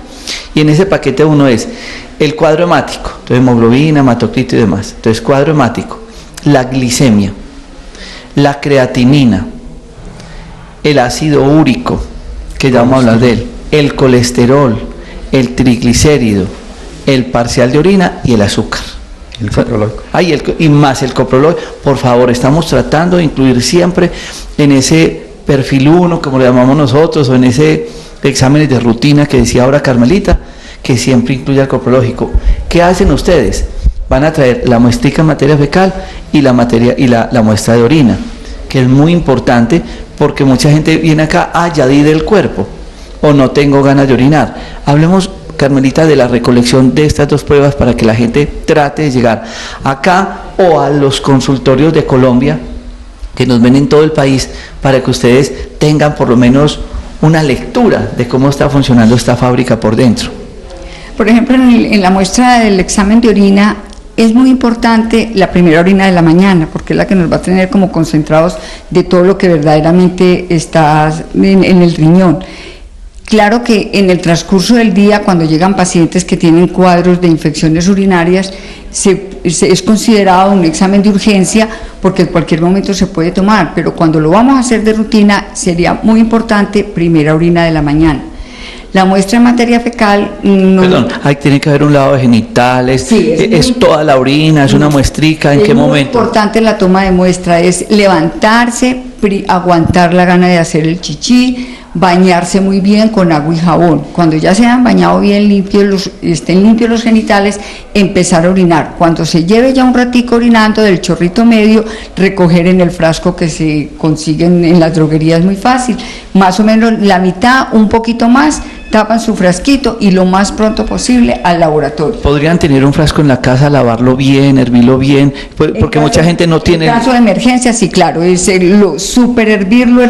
y en ese paquete 1 es el cuadro hemático, entonces hemoglobina, hematocrito y demás. Entonces, cuadro hemático, la glicemia, la creatinina, el ácido úrico, que ya vamos a hablar de él, el colesterol, el triglicérido, el parcial de orina y el azúcar. El coprológico. Y más el coprológico. Por favor, estamos tratando de incluir siempre en ese perfil 1, como le llamamos nosotros, o en ese exámenes de rutina que decía ahora Carmelita, que siempre incluya el coprológico. ¿Qué hacen ustedes? Van a traer la muestra en materia fecal y la muestra de orina, que es muy importante porque mucha gente viene acá, ya di del cuerpo, o no tengo ganas de orinar. Hablemos, Carmelita, de la recolección de estas 2 pruebas para que la gente trate de llegar acá o a los consultorios de Colombia que nos ven en todo el país, para que ustedes tengan por lo menos una lectura de cómo está funcionando esta fábrica por dentro. Por ejemplo, en la muestra del examen de orina es muy importante la primera orina de la mañana, porque es la que nos va a tener como concentrados de todo lo que verdaderamente está en el riñón. Claro que en el transcurso del día, cuando llegan pacientes que tienen cuadros de infecciones urinarias, es considerado un examen de urgencia porque en cualquier momento se puede tomar, pero cuando lo vamos a hacer de rutina sería muy importante primera orina de la mañana. La muestra de materia fecal no... Perdón, ahí tiene que haber un lavado de genitales, Sí, es toda la orina, es una muestrica, ¿en qué momento? Es importante la toma de muestra, es levantarse, aguantar la gana de hacer el chichi, bañarse muy bien con agua y jabón. Cuando ya se han bañado bien limpios, estén limpios los genitales, empezar a orinar. Cuando se lleve ya un ratico orinando del chorrito medio, recoger en el frasco que se consiguen en las droguerías, muy fácil, más o menos la mitad, un poquito más, tapan su frasquito y lo más pronto posible al laboratorio. ¿Podrían tener un frasco en la casa, lavarlo bien, hervirlo bien? Porque mucha gente no tiene... En caso de emergencia, sí, claro, es super hervirlo,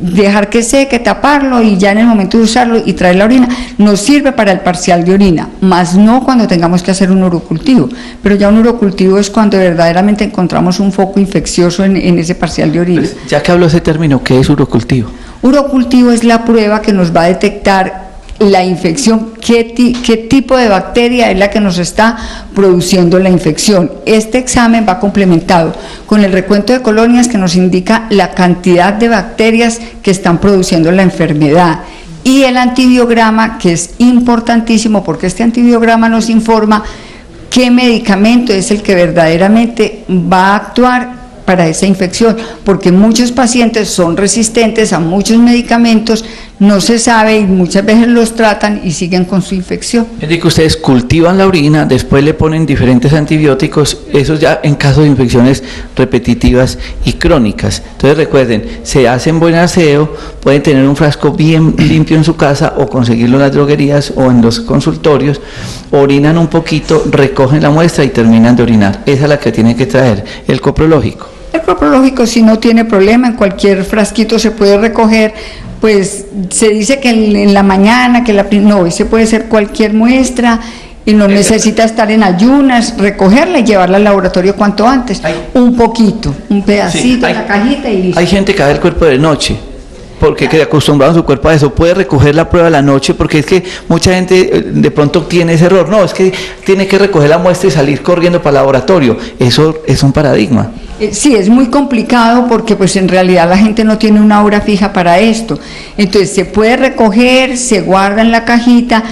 dejar que seque, taparlo y ya en el momento de usarlo y traer la orina, nos sirve para el parcial de orina, más no cuando tengamos que hacer un urocultivo, pero ya un urocultivo es cuando verdaderamente encontramos un foco infeccioso en ese parcial de orina. Pues, ya que habló ese término, ¿qué es urocultivo? Urocultivo es la prueba que nos va a detectar la infección, qué tipo de bacteria es la que nos está produciendo la infección. Este examen va complementado con el recuento de colonias que nos indica la cantidad de bacterias que están produciendo la enfermedad, y el antibiograma, que es importantísimo porque este antibiograma nos informa qué medicamento es el que verdaderamente va a actuar para esa infección, porque muchos pacientes son resistentes a muchos medicamentos, no se sabe y muchas veces los tratan y siguen con su infección. Es decir, que ustedes cultivan la orina, después le ponen diferentes antibióticos, eso ya en caso de infecciones repetitivas y crónicas. Entonces recuerden, se hacen buen aseo, pueden tener un frasco bien limpio en su casa o conseguirlo en las droguerías o en los consultorios, orinan un poquito, recogen la muestra y terminan de orinar. Esa es la que tiene que traer el coprológico. El coprológico si no tiene problema, en cualquier frasquito se puede recoger, pues se dice que en la mañana, no, ese puede ser cualquier muestra y no necesita estar en ayunas, recogerla y llevarla al laboratorio cuanto antes, un poquito, un pedacito, sí, la cajita y listo. Hay gente que da el cuerpo de noche, porque queda acostumbrado su cuerpo a eso, puede recoger la prueba a la noche, porque es que mucha gente de pronto tiene ese error, no, es que tiene que recoger la muestra y salir corriendo para el laboratorio, eso es un paradigma. Sí, es muy complicado porque pues en realidad la gente no tiene una hora fija para esto, entonces se puede recoger, se guarda en la cajita,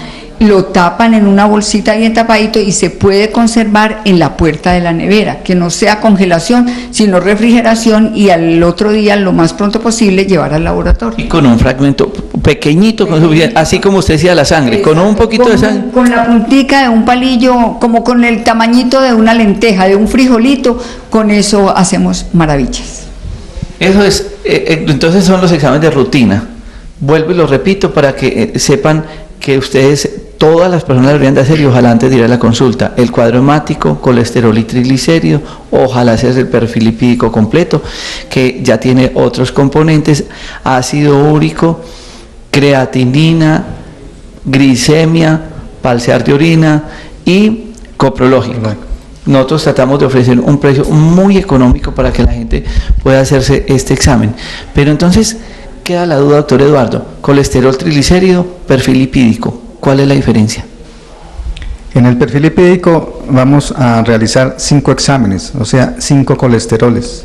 lo tapan en una bolsita bien tapadito y se puede conservar en la puerta de la nevera, que no sea congelación, sino refrigeración, y al otro día, lo más pronto posible, llevar al laboratorio. Y con un fragmento pequeñito, así como usted decía, la sangre, exacto, con un poquito de sangre. Con la puntica de un palillo, como con el tamañito de una lenteja, de un frijolito, con eso hacemos maravillas. Eso es, entonces son los exámenes de rutina. Vuelvo y lo repito para que sepan que ustedes, todas las personas deberían de hacer, y ojalá antes de ir a la consulta, el cuadro hemático, colesterol y triglicérido, ojalá sea el perfil lipídico completo, que ya tiene otros componentes, ácido úrico, creatinina, glicemia, pulsar de orina y coprológico. Nosotros tratamos de ofrecer un precio muy económico para que la gente pueda hacerse este examen. Pero entonces queda la duda, doctor Eduardo, colesterol, triglicérido, perfil lipídico, ¿cuál es la diferencia? En el perfil lipídico vamos a realizar 5 exámenes, o sea, 5 colesteroles.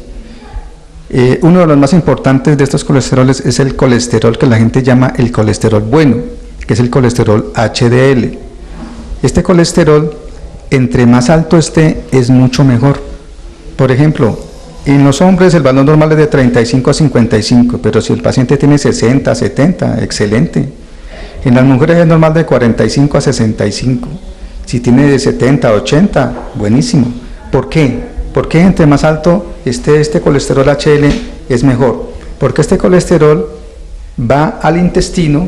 Uno de los más importantes de estos colesteroles es el colesterol que la gente llama el colesterol bueno, que es el colesterol HDL. Este colesterol, entre más alto esté, es mucho mejor. Por ejemplo, en los hombres el valor normal es de 35 a 55, pero si el paciente tiene 60, 70, excelente. En las mujeres es normal de 45 a 65. Si tiene de 70 a 80, buenísimo. ¿Por qué? Porque entre más alto esté este colesterol HDL es mejor. Porque este colesterol va al intestino,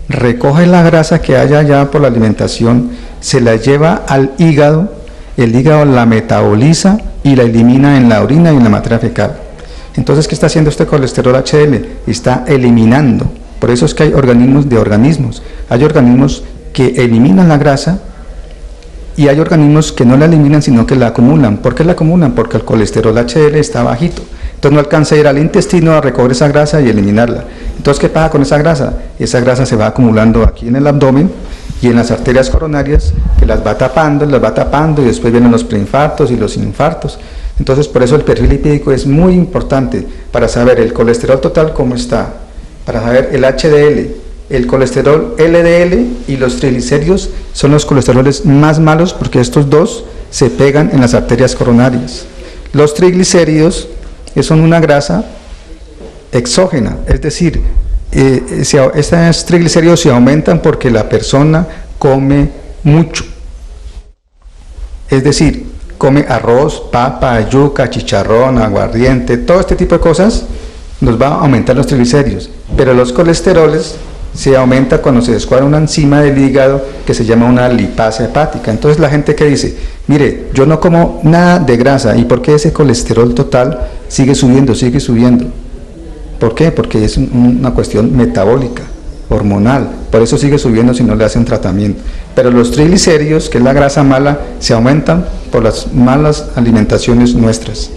recoge la grasa que haya allá por la alimentación, se la lleva al hígado, el hígado la metaboliza y la elimina en la orina y en la materia fecal. Entonces, ¿qué está haciendo este colesterol HDL? Está eliminando. Por eso es que hay organismos de organismos. Hay organismos que eliminan la grasa y hay organismos que no la eliminan, sino que la acumulan. ¿Por qué la acumulan? Porque el colesterol HDL está bajito. Entonces no alcanza a ir al intestino a recoger esa grasa y eliminarla. Entonces, ¿qué pasa con esa grasa? Esa grasa se va acumulando aquí en el abdomen y en las arterias coronarias, que las va tapando y después vienen los preinfartos y los infartos. Entonces, por eso el perfil lipídico es muy importante para saber el colesterol total cómo está, para saber el HDL, El colesterol LDL y los triglicéridos son los colesteroles más malos porque estos dos se pegan en las arterias coronarias. Los triglicéridos son una grasa exógena, es decir, estos triglicéridos se aumentan porque la persona come mucho. Es decir, come arroz, papa, yuca, chicharrón, aguardiente, todo este tipo de cosas nos va a aumentar los triglicéridos. Pero los colesteroles se aumenta cuando se descuadra una enzima del hígado que se llama una lipasa hepática. Entonces la gente que dice, mire, yo no como nada de grasa, ¿y por qué ese colesterol total sigue subiendo, sigue subiendo? ¿Por qué? Porque es una cuestión metabólica, hormonal, por eso sigue subiendo si no le hacen tratamiento. Pero los triglicéridos, que es la grasa mala, se aumentan por las malas alimentaciones nuestras.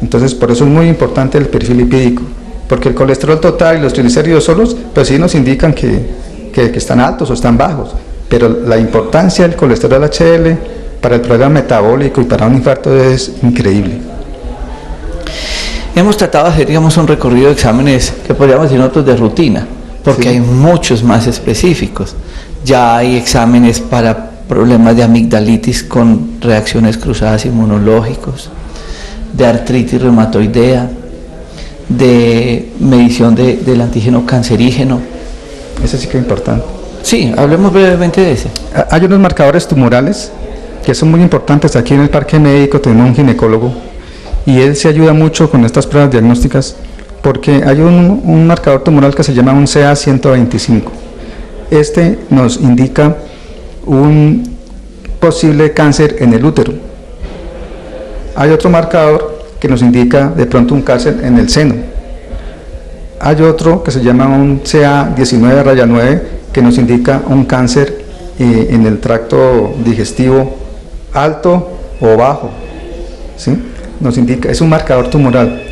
Entonces por eso es muy importante el perfil lipídico, porque el colesterol total y los triglicéridos solos, pues sí nos indican que están altos o están bajos, pero la importancia del colesterol HDL para el problema metabólico y para un infarto es increíble. Hemos tratado de hacer, digamos, un recorrido de exámenes que podríamos decir nosotros de rutina, porque sí, hay muchos más específicos. Ya hay exámenes para problemas de amigdalitis con reacciones cruzadas inmunológicos, de artritis reumatoidea, de medición del antígeno cancerígeno. Eso sí que es importante. Sí, hablemos brevemente de ese. Hay unos marcadores tumorales que son muy importantes. Aquí en el parque médico tenemos un ginecólogo y él se ayuda mucho con estas pruebas diagnósticas porque hay un marcador tumoral que se llama un CA125. Este nos indica un posible cáncer en el útero. Hay otro marcador que nos indica de pronto un cáncer en el seno. Hay otro que se llama un CA19-9 que nos indica un cáncer en el tracto digestivo alto o bajo, ¿sí? Nos indica, es un marcador tumoral.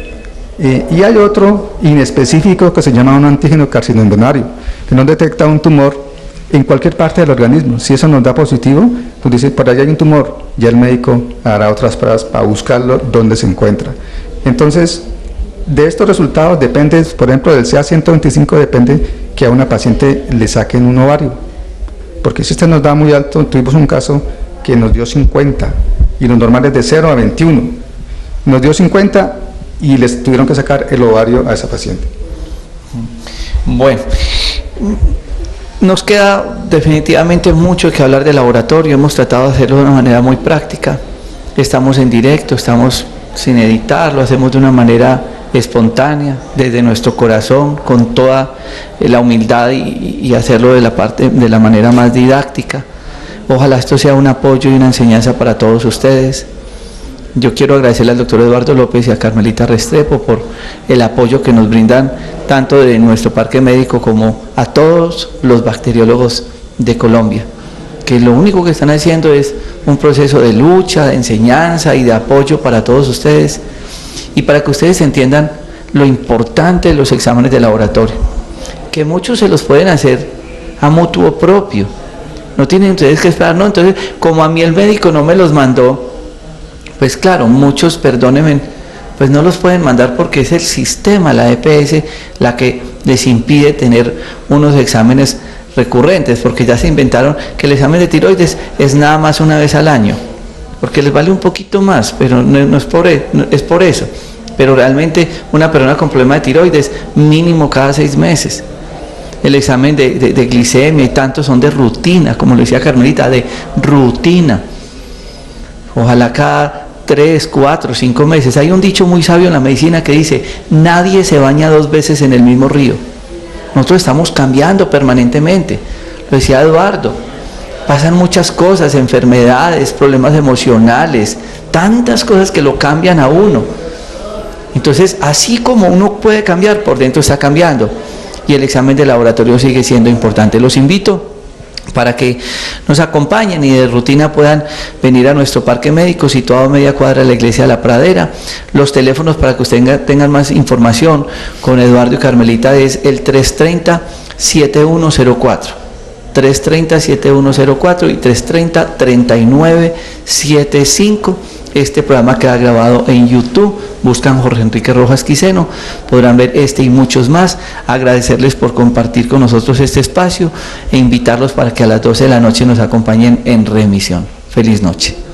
Y hay otro inespecífico que se llama un antígeno carcinoembrionario, que nos detecta un tumor en cualquier parte del organismo. Si eso nos da positivo, nos dice, por allá hay un tumor, ya el médico hará otras pruebas para buscarlo donde se encuentra. Entonces, de estos resultados depende, por ejemplo, del CA125 depende que a una paciente le saquen un ovario, porque si este nos da muy alto, tuvimos un caso que nos dio 50 y los normales de 0 a 21, nos dio 50 y les tuvieron que sacar el ovario a esa paciente. Bueno, nos queda definitivamente mucho que hablar de laboratorio. Hemos tratado de hacerlo de una manera muy práctica. Estamos en directo, estamos sin editar, lo hacemos de una manera espontánea, desde nuestro corazón, con toda la humildad y hacerlo de la manera más didáctica. Ojalá esto sea un apoyo y una enseñanza para todos ustedes. Yo quiero agradecerle al doctor Eduardo López y a Carmelita Restrepo por el apoyo que nos brindan tanto de nuestro parque médico como a todos los bacteriólogos de Colombia, que lo único que están haciendo es un proceso de lucha, de enseñanza y de apoyo para todos ustedes y para que ustedes entiendan lo importante de los exámenes de laboratorio, que muchos se los pueden hacer a mutuo propio, no tienen ustedes que esperar, no, entonces como a mí el médico no me los mandó, pues claro, muchos, perdónenme, pues no los pueden mandar porque es el sistema, la EPS, la que les impide tener unos exámenes recurrentes, porque ya se inventaron que el examen de tiroides es nada más una vez al año, porque les vale un poquito más, pero no es por eso, pero realmente una persona con problema de tiroides mínimo cada 6 meses. El examen de glicemia y tantos son de rutina, como lo decía Carmelita, de rutina. Ojalá cada 3, 4, 5 meses. Hay un dicho muy sabio en la medicina que dice, nadie se baña 2 veces en el mismo río. Nosotros estamos cambiando permanentemente. Lo decía Eduardo, pasan muchas cosas, enfermedades, problemas emocionales, tantas cosas que lo cambian a uno. Entonces, así como uno puede cambiar, por dentro está cambiando. Y el examen de laboratorio sigue siendo importante. Los invito para que nos acompañen y de rutina puedan venir a nuestro parque médico situado a media cuadra de la iglesia de la Pradera. Los teléfonos para que ustedes tengan más información con Eduardo y Carmelita es el 330-7104, 330-7104 y 330-3975. Este programa queda grabado en YouTube, buscan Jorge Enrique Rojas Quiseno, podrán ver este y muchos más. Agradecerles por compartir con nosotros este espacio e invitarlos para que a las 12 de la noche nos acompañen en reemisión. Feliz noche.